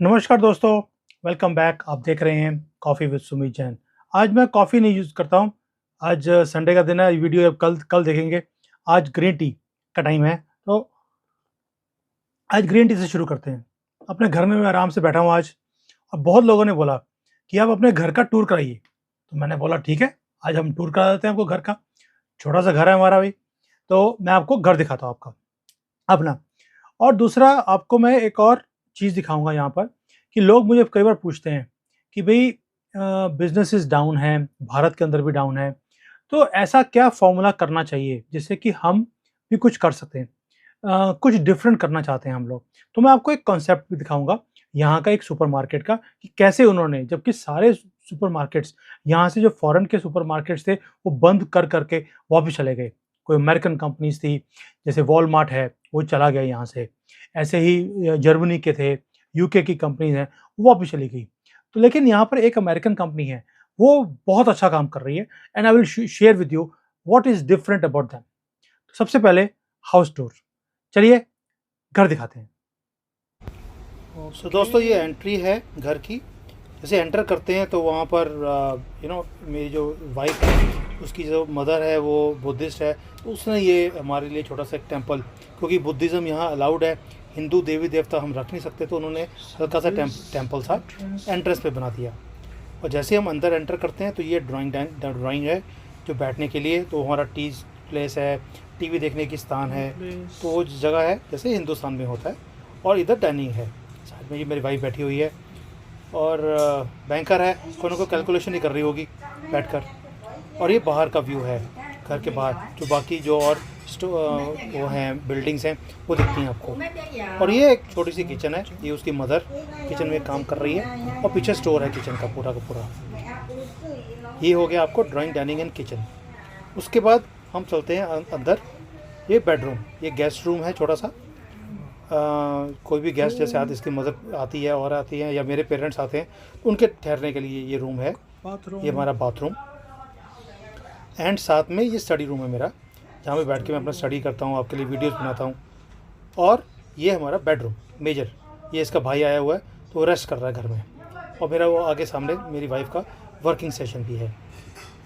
नमस्कार दोस्तों, welcome back. आप देख रहे हैं कॉफ़ी विद सुमित जैन। आज मैं कॉफ़ी नहीं यूज़ करता हूँ। आज संडे का दिन है, वीडियो आप कल कल देखेंगे। आज ग्रीन टी का टाइम है, तो आज ग्रीन टी से शुरू करते हैं। अपने घर में मैं आराम से बैठा हूँ आज, और बहुत लोगों ने बोला कि आप अपने घर का टूर कराइए। तो मैंने बोला ठीक है, आज हम टूर करा देते हैं आपको घर का। छोटा-सा घर है हमारा भी, तो मैं आपको घर दिखाता हूँ आपका अपना। और दूसरा आपको मैं एक और चीज़ दिखाऊँगा यहाँ पर कि लोग मुझे कई बार पूछते हैं कि भई बिज़नेसेस डाउन हैं, भारत के अंदर भी डाउन है, तो ऐसा क्या फ़ॉर्मूला करना चाहिए जिससे कि हम भी कुछ कर सकें? कुछ डिफरेंट करना चाहते हैं हम लोग। तो मैं आपको एक कॉन्सेप्ट भी दिखाऊँगा यहाँ का एक सुपरमार्केट का कि कैसे उन्होंने, जबकि सारे सुपरमार्केट्स यहाँ से जो फ़ॉरेन के सुपरमार्केट्स थे, वो बंद कर के वापस चले गए। कोई अमेरिकन कंपनीज़ थी, जैसे वॉलमार्ट है, वो चला गया यहाँ से। ऐसे ही जर्मनी के थे, यूके की कंपनीज़ हैं, वो वापस चली गई। तो लेकिन यहाँ पर एक अमेरिकन कंपनी है, वो बहुत अच्छा काम कर रही है, and I will share with you what is different about them. सबसे पहले हाउस टूर। चलिए घर दिखाते हैं। सो दोस्तों, ये एंट्री है घर की। जैसे एंटर करते हैं तो वहाँ पर मेरी जो वाइफ है, उसकी जो मदर है वो बुद्धिस्ट है, तो उसने ये हमारे लिए छोटा सा एक टेम्पल, क्योंकि बुद्धिज़्म यहाँ अलाउड है, हिंदू देवी देवता हम रख नहीं सकते, तो उन्होंने हल्का सा टेम्पल सा एंट्रेंस पे बना दिया। और जैसे हम अंदर एंटर करते हैं तो ये ड्राइंग है जो बैठने के लिए, तो हमारा टी प्लेस है, टीवी देखने की स्थान है, तो वो जगह है जैसे हिंदुस्तान में होता है। और इधर डाइनिंग है, साथ में ये मेरी वाइफ बैठी हुई है, और बैंकर है, कोई ना कोई कैलकुलेशन ही कर रही होगी बैठकर। और ये बाहर का व्यू है, घर के बाहर जो बाकी जो और वो हैं बिल्डिंग्स हैं वो दिखती हैं आपको। और ये एक छोटी सी किचन है, ये उसकी मदर किचन में काम कर रही है, और पीछे स्टोर है किचन का पूरा। ये हो गया आपको ड्राइंग, डाइनिंग एंड किचन। उसके बाद हम चलते हैं अंदर। ये बेडरूम, ये गेस्ट रूम है छोटा सा। कोई भी गेस्ट जैसे आते, इसकी मदर आती है और आती है, या मेरे पेरेंट्स आते हैं, तो उनके ठहरने के लिए ये रूम है। ये हमारा बाथरूम, एंड साथ में ये स्टडी रूम है मेरा, जहाँ पे बैठ के मैं अपना स्टडी करता हूँ, आपके लिए वीडियोस बनाता हूँ। और ये हमारा बेडरूम मेजर, ये इसका भाई आया हुआ है तो वो रेस्ट कर रहा है घर में। और मेरा वो आगे सामने मेरी वाइफ का वर्किंग सेशन भी है।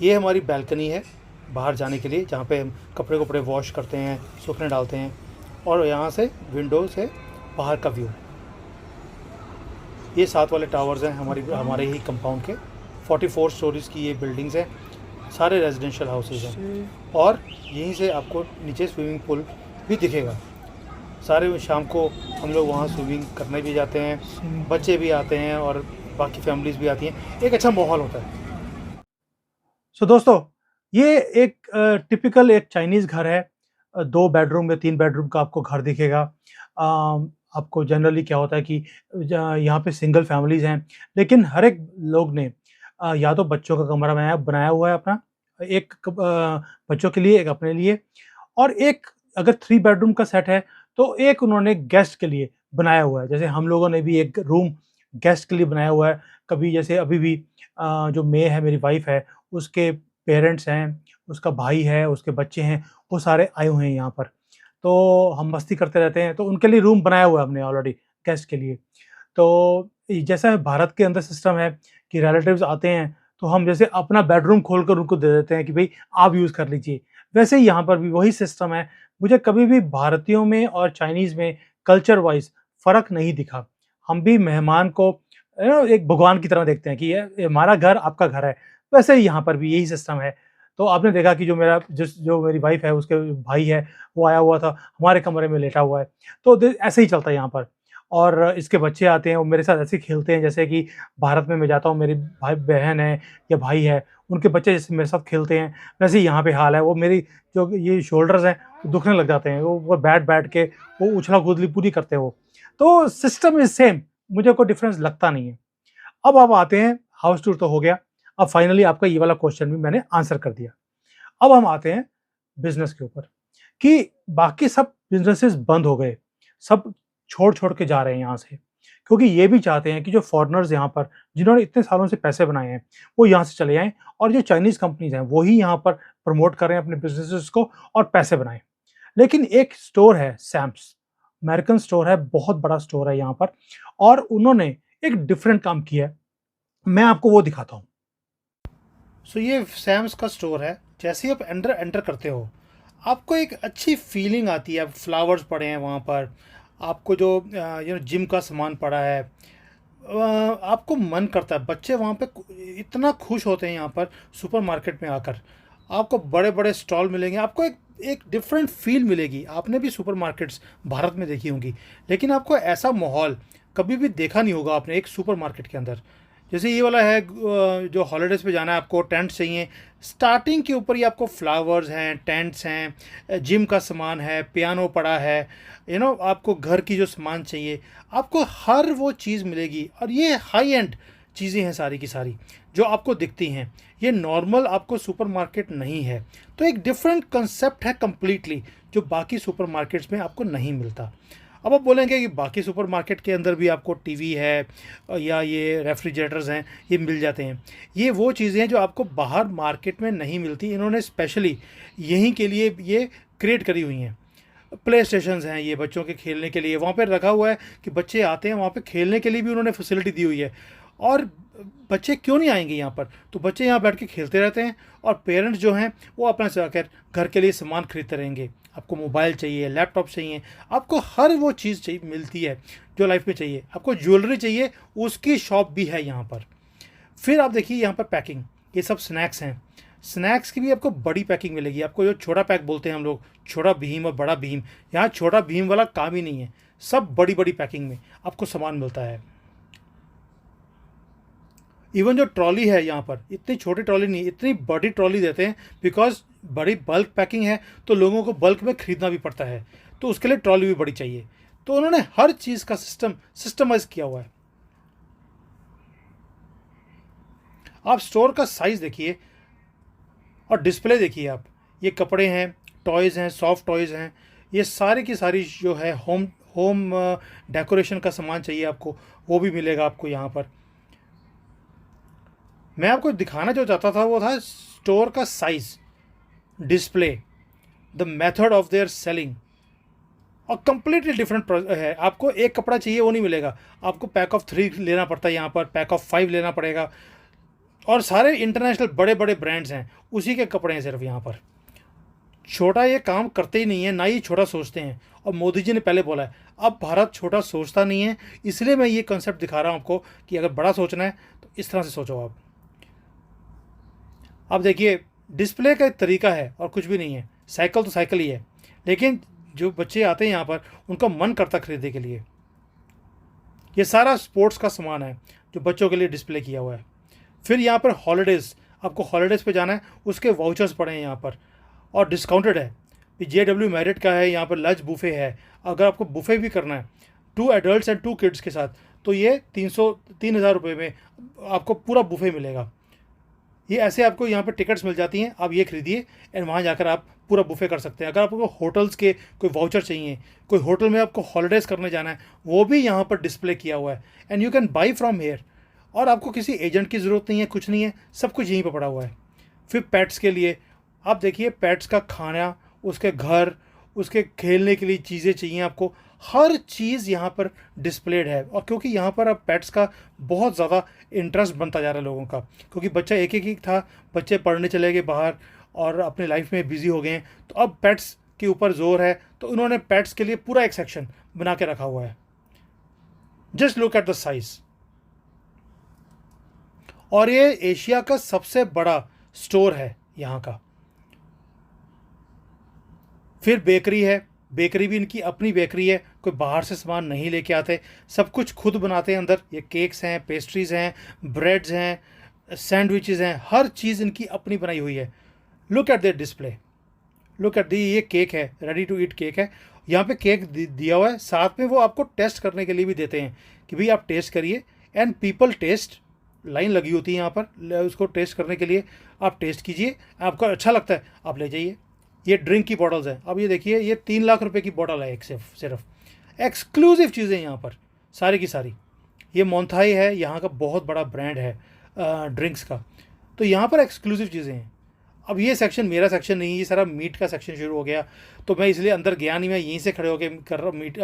ये हमारी बैल्कनी है बाहर जाने के लिए, जहाँ पे हम कपड़े वॉश करते हैं, सूखने डालते हैं। और यहाँ से विंडो से बाहर का व्यू। ये 7 वाले टावर्स हैं हमारे ही कंपाउंड के। 44 स्टोरीज़ की ये बिल्डिंग्स हैं, सारे रेजिडेंशियल हाउसेज हैं। और यहीं से आपको नीचे स्विमिंग पूल भी दिखेगा। सारे शाम को हम लोग वहाँ स्विमिंग करने भी जाते हैं, बच्चे भी आते हैं और बाकी फैमिलीज़ भी आती हैं, एक अच्छा माहौल होता है। सो दोस्तों, ये एक टिपिकल एक चाइनीज़ घर है। 2 बेडरूम या 3 बेडरूम का आपको घर दिखेगा। आपको जनरली क्या होता है कि यहाँ पे सिंगल फैमिलीज़ हैं, लेकिन हर एक लोग ने या तो बच्चों का कमरा बनाया बनाया हुआ है अपना, एक बच्चों के लिए, एक अपने लिए, और एक अगर 3 बेडरूम का सेट है, तो एक उन्होंने गेस्ट के लिए बनाया हुआ है। जैसे हम लोगों ने भी एक रूम गेस्ट के लिए बनाया हुआ है। कभी जैसे अभी भी जो मे है, मेरी वाइफ़ है, उसके पेरेंट्स हैं, उसका भाई है, उसके बच्चे हैं, वो सारे आए हुए हैं यहाँ पर। तो हम मस्ती करते रहते हैं, तो उनके लिए रूम बनाया हुआ है हमने ऑलरेडी गेस्ट के लिए। तो जैसा भारत के अंदर सिस्टम है कि रिलेटिव्स आते हैं, तो हम जैसे अपना बेडरूम खोलकर उनको दे देते हैं कि भई आप यूज़ कर लीजिए। वैसे ही यहाँ पर भी वही सिस्टम है। मुझे कभी भी भारतीयों में और चाइनीज़ में कल्चर वाइज़ फ़र्क नहीं दिखा। हम भी मेहमान को एक भगवान की तरह देखते हैं कि ये हमारा घर आपका घर है। वैसे ही यहाँ पर भी यही सिस्टम है। तो आपने देखा कि जो मेरी वाइफ़ है, उसके भाई है, वो आया हुआ था, हमारे कमरे में लेटा हुआ है। तो ऐसे ही चलता है यहाँ पर। और इसके बच्चे आते हैं, वो मेरे साथ ऐसे खेलते हैं जैसे कि भारत में मैं जाता हूँ, मेरी बहन है या भाई है, उनके बच्चे जैसे मेरे साथ खेलते हैं, वैसे ही यहाँ पे हाल है। वो मेरी जो ये शोल्डर्स हैं, वो दुखने लग जाते हैं। वो बैठ के वो उछला-कूदली पूरी करते हैं वो। तो सिस्टम इज़ सेम, मुझे कोई डिफ़रेंस लगता नहीं है। अब आप आते हैं, हाउस टूर तो हो गया। अब फाइनली आपका ये वाला क्वेश्चन भी मैंने आंसर कर दिया। अब हम आते हैं बिज़नेस के ऊपर कि बाकी सब बिज़नेसेस बंद हो गए। सब छोड़ के जा रहे हैं यहाँ से। क्योंकि ये भी चाहते हैं कि जो फ़ॉरेनर्स यहाँ पर, जिन्होंने इतने सालों से पैसे बनाए हैं, वो यहाँ से चले जाएँ, और जो चाइनीज़ कंपनीज़ हैं, वो ही यहाँ पर प्रमोट कर रहे हैं अपने बिज़नेसेस को और पैसे बनाएँ। लेकिन एक स्टोर है सैम्स, अमेरिकन स्टोर है, बहुत बड़ा स्टोर है यहाँ पर, और उन्होंने एक डिफरेंट काम किया है। मैं आपको वो दिखाता हूँ। सो ये सैम्स का स्टोर है। जैसे ही आप एंटर करते हो, आपको एक अच्छी फीलिंग आती है। फ्लावर्स पड़े हैं वहाँ पर, आपको जो जिम का सामान पड़ा है, आपको मन करता है। बच्चे वहाँ पे इतना खुश होते हैं यहाँ पर सुपरमार्केट में आकर। आपको बड़े बड़े स्टॉल मिलेंगे, आपको एक एक डिफरेंट फील मिलेगी। आपने भी सुपरमार्केट्स भारत में देखी होंगी, लेकिन आपको ऐसा माहौल कभी भी देखा नहीं होगा आपने एक सुपरमार्केट के अंदर। जैसे ये वाला है, जो हॉलीडेज़ पे जाना है, आपको टेंट चाहिए। स्टार्टिंग के ऊपर ही आपको फ्लावर्स हैं, टेंट्स हैं, जिम का सामान है, पियानो पड़ा है, आपको घर की जो सामान चाहिए, आपको हर वो चीज़ मिलेगी। और ये हाई एंड चीज़ें हैं सारी की सारी जो आपको दिखती हैं। ये नॉर्मल आपको सुपरमार्केट नहीं है। तो एक डिफरेंट कंसेप्ट है कम्प्लीटली, जो बाकी सुपरमार्केट्स में आपको नहीं मिलता। अब आप बोलेंगे कि बाकी सुपरमार्केट के अंदर भी आपको टीवी है या ये रेफ्रिजरेटर्स हैं, ये मिल जाते हैं। ये वो चीज़ें हैं जो आपको बाहर मार्केट में नहीं मिलती। इन्होंने स्पेशली यहीं के लिए ये क्रिएट करी हुई हैं। प्ले स्टेशंस हैं ये बच्चों के खेलने के लिए, वहाँ पे रखा हुआ है कि बच्चे आते हैं, वहाँ पे खेलने के लिए भी उन्होंने फैसिलिटी दी हुई है। और बच्चे क्यों नहीं आएंगे यहाँ पर, तो बच्चे यहाँ बैठ के खेलते रहते हैं। और पेरेंट्स जो हैं वो अपना से आकर घर के लिए सामान खरीदते रहेंगे। आपको मोबाइल चाहिए, लैपटॉप चाहिए, आपको हर वो चीज़ चाहिए मिलती है जो लाइफ में चाहिए। आपको ज्वेलरी चाहिए, उसकी शॉप भी है यहाँ पर। फिर आप देखिए यहाँ पर पैकिंग, ये सब स्नैक्स हैं। स्नैक्स की भी आपको बड़ी पैकिंग मिलेगी। आपको जो छोटा पैक बोलते हैं हम लोग, छोटा भीम और बड़ा भीम, यहाँ छोटा भीम वाला काम ही नहीं है। सब बड़ी बड़ी पैकिंग में आपको सामान मिलता है। इवन जो ट्रॉली है यहाँ पर, इतनी छोटी ट्रॉली नहीं, इतनी बड़ी ट्रॉली देते हैं। बिकॉज बड़ी बल्क पैकिंग है तो लोगों को बल्क में ख़रीदना भी पड़ता है, तो उसके लिए ट्रॉली भी बड़ी चाहिए। तो उन्होंने हर चीज़ का सिस्टमाइज किया हुआ है। आप स्टोर का साइज़ देखिए और डिस्प्ले देखिए आप। ये कपड़े हैं, टॉयज़ हैं, सॉफ्ट टॉयज़ हैं, ये सारी की सारी जो है होम होम डेकोरेशन का सामान चाहिए आपको, वो भी मिलेगा आपको यहाँ पर। मैं आपको दिखाना जो चाहता था वो था स्टोर का size, display, the method of their selling. और कंप्लीटली डिफरेंट है। आपको एक कपड़ा चाहिए वो नहीं मिलेगा, आपको पैक ऑफ 3 लेना पड़ता है यहाँ पर, पैक ऑफ 5 लेना पड़ेगा। और सारे इंटरनेशनल बड़े बड़े ब्रांड्स हैं, उसी के कपड़े हैं सिर्फ यहाँ पर। छोटा ये काम करते ही नहीं है, ना ही छोटा सोचते हैं। और मोदी जी ने पहले बोला है, अब भारत छोटा सोचता नहीं है। इसलिए मैं ये कंसेप्ट दिखा रहा हूँ आपको कि अगर बड़ा सोचना है तो इस तरह से सोचो आप। अब देखिए, डिस्प्ले का एक तरीका है और कुछ भी नहीं है। साइकिल तो साइकिल ही है, लेकिन जो बच्चे आते हैं यहाँ पर उनका मन करता खरीदने के लिए। ये सारा स्पोर्ट्स का सामान है जो बच्चों के लिए डिस्प्ले किया हुआ है। फिर यहाँ पर हॉलीडेज़, आपको हॉलीडेज़ पे जाना है, उसके वाउचर्स पड़े हैं यहाँ पर और डिस्काउंटेड है। JW मैरिट का है, यहाँ पर लंच बुफे है। अगर आपको बुफे भी करना है 2 एडल्ट्स एंड 2 किड्स के साथ, तो ये 3,000 रुपये में आपको पूरा बुफे मिलेगा। ये ऐसे आपको यहाँ पर टिकट्स मिल जाती हैं, आप ये खरीदिए एंड वहाँ जाकर आप पूरा बुफे कर सकते हैं। अगर आपको होटल्स के कोई वाउचर चाहिए, कोई होटल में आपको हॉलीडेज़ करने जाना है, वो भी यहाँ पर डिस्प्ले किया हुआ है and you can buy from here. और आपको किसी एजेंट की ज़रूरत नहीं है, कुछ नहीं है, सब कुछ यहीं पर पड़ा हुआ है। फिर पेट्स के लिए आप देखिए, पेट्स का खाना, उसके घर, उसके खेलने के लिए चीज़ें चाहिए आपको, हर चीज़ यहाँ पर डिस्प्लेड है। और क्योंकि यहाँ पर अब पेट्स का बहुत ज़्यादा इंटरेस्ट बनता जा रहा है लोगों का, क्योंकि बच्चा एक एक ही था, बच्चे पढ़ने चले गए बाहर और अपने लाइफ में बिजी हो गए हैं, तो अब पेट्स के ऊपर जोर है। तो उन्होंने पेट्स के लिए पूरा एक सेक्शन बना के रखा हुआ है। Just look at the size. और ये एशिया का सबसे बड़ा स्टोर है यहाँ का। फिर बेकरी है, बेकरी भी इनकी अपनी बेकरी है, कोई बाहर से सामान नहीं लेके आते, सब कुछ खुद बनाते हैं अंदर। ये केक्स हैं, पेस्ट्रीज़ हैं, ब्रेड्स हैं, सैंडविचेस हैं, हर चीज़ इनकी अपनी बनाई हुई है। Look at there display, look at the. ये केक है, रेडी टू ईट केक है। यहाँ पे केक दिया हुआ है, साथ में वो आपको टेस्ट करने के लिए भी देते हैं कि भाई आप टेस्ट करिए। एंड पीपल टेस्ट, लाइन लगी होती है यहाँ पर उसको टेस्ट करने के लिए। आप टेस्ट कीजिए, आपको अच्छा लगता है आप ले जाइए। ये ड्रिंक की बॉटल्स हैं। अब ये देखिए, ये 3 लाख रुपए की बॉटल है एक सिर्फ एक्सक्लूसिव चीज़ें यहाँ पर सारी की सारी। ये मोन्थाई है, यहाँ का बहुत बड़ा ब्रांड है ड्रिंक्स का। तो यहाँ पर एक्सक्लूसिव चीज़ें हैं। अब ये सेक्शन मेरा सेक्शन नहीं, ये सारा मीट का सेक्शन शुरू हो गया, तो मैं इसलिए अंदर गया नहीं। मैं यहीं से खड़े होकर कर रहा हूँ, मीट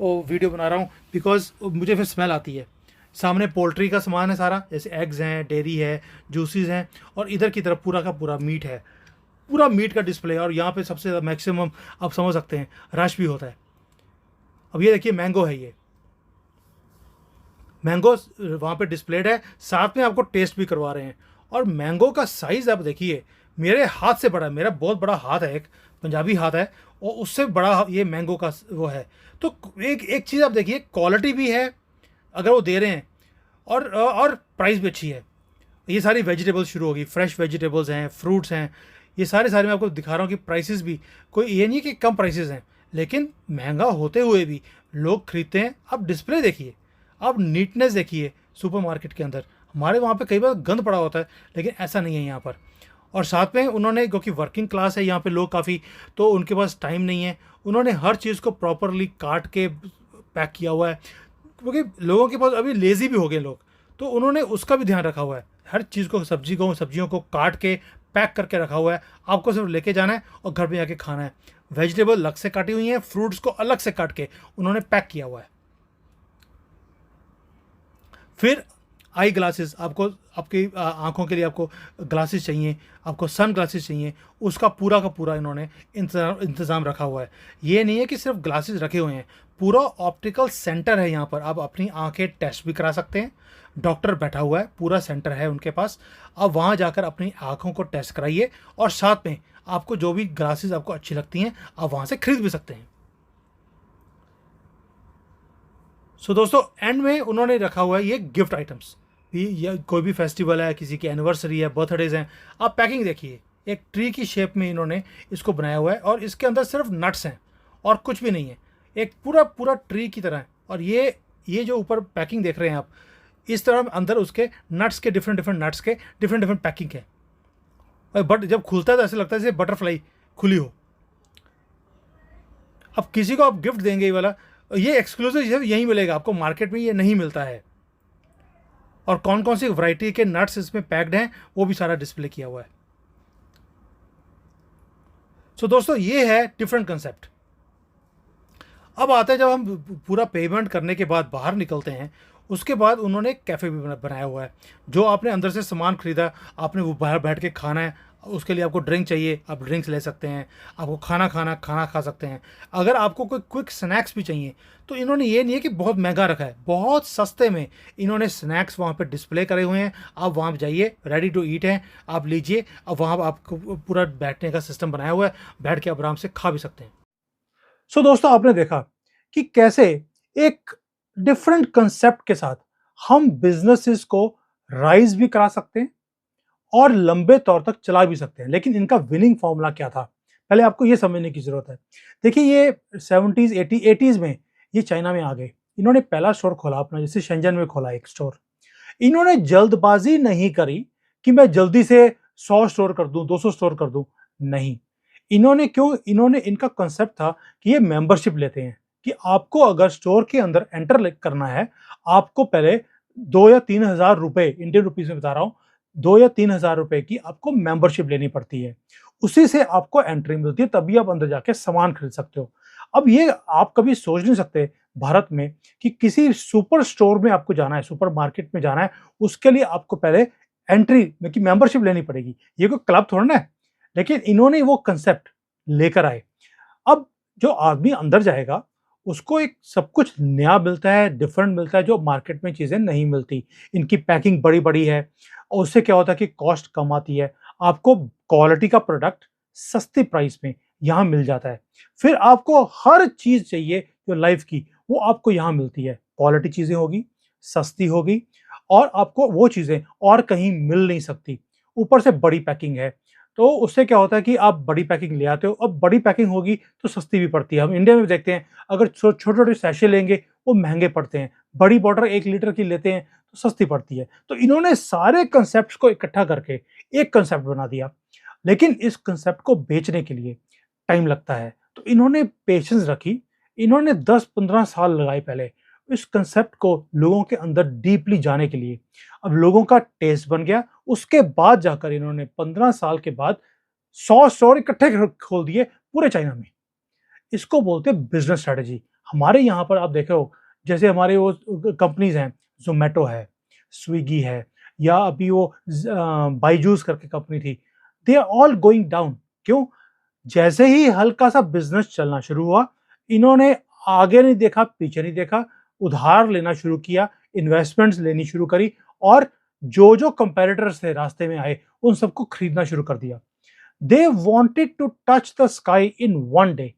वीडियो बना रहा हूँ, बिकॉज मुझे फिर स्मेल आती है। सामने पोल्ट्री का सामान है सारा, जैसे एग्स हैं, डेयरी है, जूसेस हैं, और इधर की तरफ पूरा का पूरा मीट है, पूरा मीट का डिस्प्ले है। और यहाँ पे सबसे ज़्यादा मैक्सिमम आप समझ सकते हैं रश भी होता है। अब ये देखिए मैंगो है, ये मैंगो वहाँ पे डिस्प्लेड है, साथ में आपको टेस्ट भी करवा रहे हैं। और मैंगो का साइज़ आप देखिए, मेरे हाथ से बड़ा है, मेरा बहुत बड़ा हाथ है, एक पंजाबी हाथ है, और उससे बड़ा ये मैंगो का वो है। तो एक एक चीज़ आप देखिए, क्वालिटी भी है अगर वो दे रहे हैं, और प्राइस भी अच्छी है। ये सारी वेजिटेबल्स शुरू होगी, फ्रेश वेजिटेबल्स हैं, फ्रूट्स हैं, ये सारे सारे मैं आपको दिखा रहा हूँ कि प्राइसेस भी कोई ये नहीं कि कम प्राइसेस हैं, लेकिन महंगा होते हुए भी लोग खरीदते हैं। अब डिस्प्ले देखिए, अब नीटनेस देखिए सुपरमार्केट के अंदर। हमारे वहाँ पे कई बार गंद पड़ा होता है, लेकिन ऐसा नहीं है यहाँ पर। और साथ में उन्होंने, क्योंकि वर्किंग क्लास है यहाँ पे लोग काफ़ी, तो उनके पास टाइम नहीं है, उन्होंने हर चीज़ को प्रॉपरली काट के पैक किया हुआ है। क्योंकि लोगों के पास अभी लेज़ी भी हो गए लोग, तो उन्होंने उसका भी ध्यान रखा हुआ है। हर चीज़ को, सब्जियों को काट के पैक करके रखा हुआ है, आपको सिर्फ लेके जाना है और घर पे जाके खाना है। वेजिटेबल अलग से काटी हुई हैं, फ्रूट्स को अलग से काट के उन्होंने पैक किया हुआ है। फिर आई ग्लासेस, आपको आपकी आंखों के लिए आपको ग्लासेस चाहिए, आपको सन ग्लासेस चाहिए, उसका पूरा का पूरा इन्होंने इंतज़ाम रखा हुआ है। ये नहीं है कि सिर्फ ग्लासेस रखे हुए हैं, पूरा ऑप्टिकल सेंटर है यहाँ पर। आप अपनी आंखें टेस्ट भी करा सकते हैं, डॉक्टर बैठा हुआ है, पूरा सेंटर है उनके पास। आप वहाँ जाकर अपनी आंखों को टेस्ट कराइए, और साथ में आपको जो भी ग्लासेस आपको अच्छी लगती हैं आप वहाँ से खरीद भी सकते हैं। सो दोस्तों, एंड में उन्होंने रखा हुआ है ये गिफ्ट आइटम्स भी, या कोई भी फेस्टिवल है, किसी की एनिवर्सरी है, बर्थडेज हैं, आप पैकिंग देखिए, एक ट्री की शेप में इन्होंने इसको बनाया हुआ है, और इसके अंदर सिर्फ नट्स हैं और कुछ भी नहीं है, एक पूरा पूरा ट्री की तरह है। और ये जो ऊपर पैकिंग देख रहे हैं आप, इस तरह अंदर उसके नट्स के डिफरेंट डिफरेंट नट्स के डिफरेंट डिफरेंट पैकिंग है। और बट जब खुलता है तो ऐसा लगता है जैसे बटरफ्लाई खुली हो। अब किसी को आप गिफ्ट देंगे ये वाला, ये एक्सक्लूसिव यहीं मिलेगा आपको, मार्केट में ये नहीं मिलता है। और कौन कौन सी वैरायटी के नट्स इसमें पैक्ड हैं वो भी सारा डिस्प्ले किया हुआ है। सो दोस्तों, ये है डिफरेंट कंसेप्ट। अब आता है जब हम पूरा पेमेंट करने के बाद बाहर निकलते हैं, उसके बाद उन्होंने एक कैफ़े भी बनाया हुआ है। जो आपने अंदर से सामान खरीदा, आपने वो बाहर बैठ के खाना है, उसके लिए आपको ड्रिंक चाहिए, आप ड्रिंक्स ले सकते हैं, आपको खाना खा सकते हैं। अगर आपको कोई क्विक स्नैक्स भी चाहिए, तो इन्होंने ये नहीं है कि बहुत महंगा रखा है, बहुत सस्ते में इन्होंने स्नैक्स वहाँ पे डिस्प्ले करे हुए हैं। आप वहाँ पे जाइए, रेडी टू ईट हैं, आप लीजिए। अब वहाँ आपको पूरा बैठने का सिस्टम बनाया हुआ है, बैठ के आप आराम से खा भी सकते हैं। सो दोस्तों, आपने देखा कि कैसे एक डिफरेंट कंसेप्ट के साथ हम बिजनेसेस को राइज भी करा सकते हैं और लंबे तौर तक चला भी सकते हैं। लेकिन इनका विनिंग फॉर्मूला क्या था, पहले आपको ये समझने की जरूरत है। देखिए, ये 70s 80s में ये चाइना में आ गए। इन्होंने पहला स्टोर खोला अपना, जैसे शेंजन में खोला एक स्टोर। इन्होंने जल्दबाजी नहीं करी कि मैं जल्दी से 100 स्टोर कर दूं, 200 स्टोर कर दूं, नहीं। इन्होंने इनका कांसेप्ट था कि ये मेंबरशिप लेते हैं, कि आपको अगर स्टोर के अंदर एंटर करना है, आपको पहले 2 या 3 हज़ार रुपए, इंडियन रुपीस में बता रहा हूँ, 2 या 3 हज़ार रुपए की आपको मेंबरशिप लेनी पड़ती है। उसी से आपको एंट्री मिलती है, तभी आप अंदर जाके सामान खरीद सकते हो। अब ये आप कभी सोच नहीं सकते भारत में कि किसी सुपर स्टोर में आपको जाना है, सुपर मार्केट में जाना है, उसके लिए आपको पहले एंट्री में की मेंबरशिप लेनी पड़ेगी। ये कोई क्लब थोड़ा ना है। लेकिन इन्होंने वो कांसेप्ट लेकर आए। अब जो आदमी अंदर जाएगा, उसको एक सब कुछ नया मिलता है, डिफरेंट मिलता है, जो मार्केट में चीज़ें नहीं मिलती। इनकी पैकिंग बड़ी-बड़ी है, और उससे क्या होता है कि कॉस्ट कम आती है। आपको क्वालिटी का प्रोडक्ट सस्ती प्राइस में यहाँ मिल जाता है। फिर आपको हर चीज़ चाहिए जो लाइफ की, वो आपको यहाँ मिलती है। क्वालिटी चीज़ें होगी, सस्ती होगी, और आपको वो चीज़ें और कहीं मिल नहीं सकती। ऊपर से बड़ी पैकिंग है, तो उससे क्या होता है कि आप बड़ी पैकिंग ले आते हो। अब बड़ी पैकिंग होगी तो सस्ती भी पड़ती है। हम इंडिया में भी देखते हैं, अगर छोटे-छोटे सैशे लेंगे वो महँगे पड़ते हैं। बड़ी बॉटल 1 लीटर की लेते हैं तो सस्ती पड़ती है। तो इन्होंने सारे कांसेप्ट्स को इकट्ठा करके एक कांसेप्ट बना दिया। लेकिन इस कांसेप्ट को बेचने के लिए टाइम लगता है। तो इन्होंने पेशेंस रखी। इन्होंने 10-15 साल लगाए पहले इस कांसेप्ट को लोगों के अंदर डीपली जाने के लिए। अब लोगों का टेस्ट बन गया। उसके बाद जाकर इन्होंने 15 साल के बाद 100 स्टोर इकट्ठे खोल दिए पूरे चाइना में। इसको बोलते हैं बिजनेस स्ट्रेटजी। हमारे यहाँ पर आप देखे हो, जैसे हमारे वो कंपनीज हैं ज़ोमैटो है, स्विगी है, या अभी वो बायजूस करके कंपनी थी, they are all going down. क्यों? जैसे ही हल्का-सा बिज़नेस चलना शुरू हुआ, इन्होंने आगे नहीं देखा, पीछे नहीं देखा, उधार लेना शुरू किया, इन्वेस्टमेंट्स लेनी शुरू करी और जो-जो कंपैरेटर्स थे रास्ते में आए, उन सबको खरीदना शुरू कर दिया। They wanted to touch the sky in one day.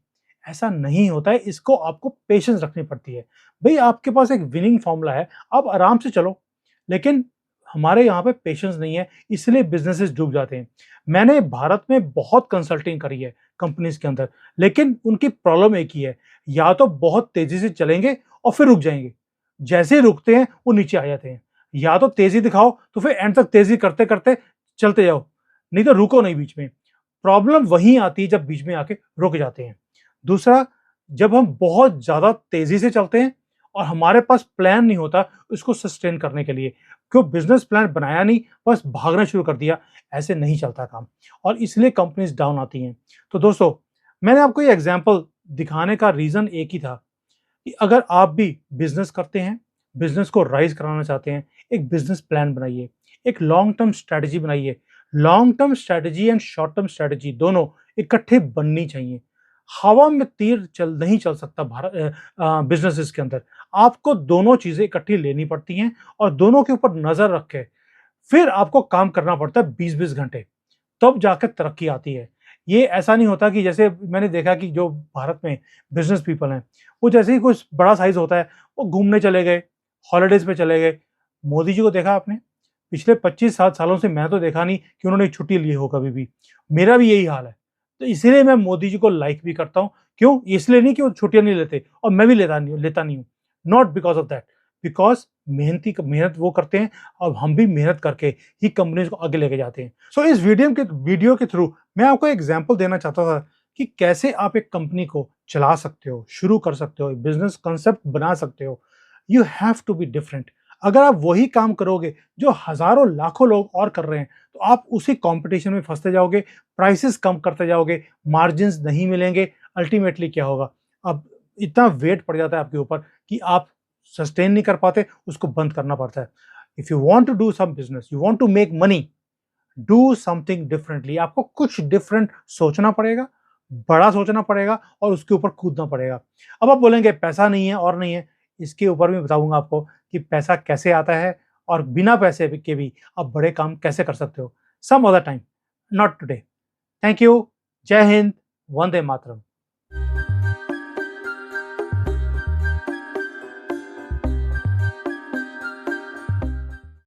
ऐसा नहीं होता है, इसको आपको पेशेंस रखनी पड़ती है। भई आपके पास एक विनिंग फ़ॉर्मूला है, आप आराम से चलो, लेकिन हमारे यहाँ पे पेशेंस नहीं है, इसलिए बिज़नेसेस डूब जाते हैं। मैंने भारत में बहुत कंसल्टिंग करी है कंपनीज़ के अंदर, लेकिन उनकी प्रॉब्लम एक ही है, या तो बहुत तेज़ी से चलेंगे और फिर रुक जाएँगे। जैसे ही रुकते हैं, वो नीचे आ जाते हैं। या तो तेज़ी दिखाओ, तो फिर एंड तक तेज़ी करते-करते चलते जाओ, नहीं तो रुको नहीं बीच में। प्रॉब्लम वहीं आती है जब बीच में आके रुक जाते हैं। दूसरा, जब हम बहुत ज़्यादा तेज़ी से चलते हैं और हमारे पास प्लान नहीं होता इसको सस्टेन करने के लिए, क्यों बिज़नेस प्लान बनाया नहीं, बस भागना शुरू कर दिया, ऐसे नहीं चलता काम और इसलिए कंपनीज़ डाउन आती हैं। तो दोस्तों, मैंने आपको ये एग्ज़ाम्पल दिखाने का रीज़न एक ही था कि अगर आप भी बिज़नेस करते हैं, बिज़नेस को राइज़ कराना चाहते हैं, एक बिज़नेस प्लान बनाइए, एक लॉन्ग टर्म स्ट्रैटेजी बनाइए। Long term strategy and short term strategy दोनों इकट्ठे बननी चाहिए। हवा में तीर नहीं चल सकता बिज़नेसेस के अंदर। आपको दोनों चीज़ें इकट्ठी लेनी पड़ती हैं और दोनों के ऊपर नज़र रख के फिर आपको काम करना पड़ता है 20-20 घंटे, तब जाकर तरक्की आती है। ये ऐसा नहीं होता कि जैसे मैंने देखा कि जो भारत में बिज़नेस पीपल हैं, वो जैसे ही कुछ बड़ा साइज़ होता है, वो घूमने चले गए, हॉलिडेज़ पे चले गए। मोदी जी को देखा आपने? पिछले 25-7 सालों से मैं तो देखा नहीं कि उन्होंने छुट्टी ली हो कभी भी। मेरा भी यही हाल है। तो इसीलिए मैं मोदी जी को लाइक भी करता हूँ। क्यों? इसलिए नहीं कि वो छुट्टियाँ नहीं लेते और मैं भी लेता नहीं हूँ। Not because of that, because मेहनत वो करते हैं और हम भी मेहनत करके ही कंपनीज़ को आगे लेके जाते हैं। सो इस वीडियो के थ्रू मैं आपको एग्ज़ाम्पल देना चाहता था कि कैसे आप एक कंपनी को चला सकते हो, शुरू कर सकते हो, बिज़नेस कांसेप्ट बना सकते हो। You have to be different. अगर आप वही काम करोगे जो हज़ारों लाखों लोग और कर रहे हैं, तो आप उसी कॉम्पिटिशन में फँसते जाओगे, प्राइसेज़ कम करते जाओगे, मार्जिन्स नहीं मिलेंगे, अल्टीमेटली क्या होगा? अब इतना वेट पड़ जाता है आपके ऊपर कि आप सस्टेन नहीं कर पाते, उसको बंद करना पड़ता है। If you want to do some business, you want to make money, do something differently. आपको कुछ डिफरेंट सोचना पड़ेगा, बड़ा सोचना पड़ेगा और उसके ऊपर कूदना पड़ेगा। अब आप बोलेंगे पैसा नहीं है और नहीं है, इसके ऊपर भी बताऊँगा आपको कि पैसा कैसे आता है और बिना पैसे के भी आप बड़े काम कैसे कर सकते हो। Some other time, not today. Thank you. जय हिंद, वंदे मातरम।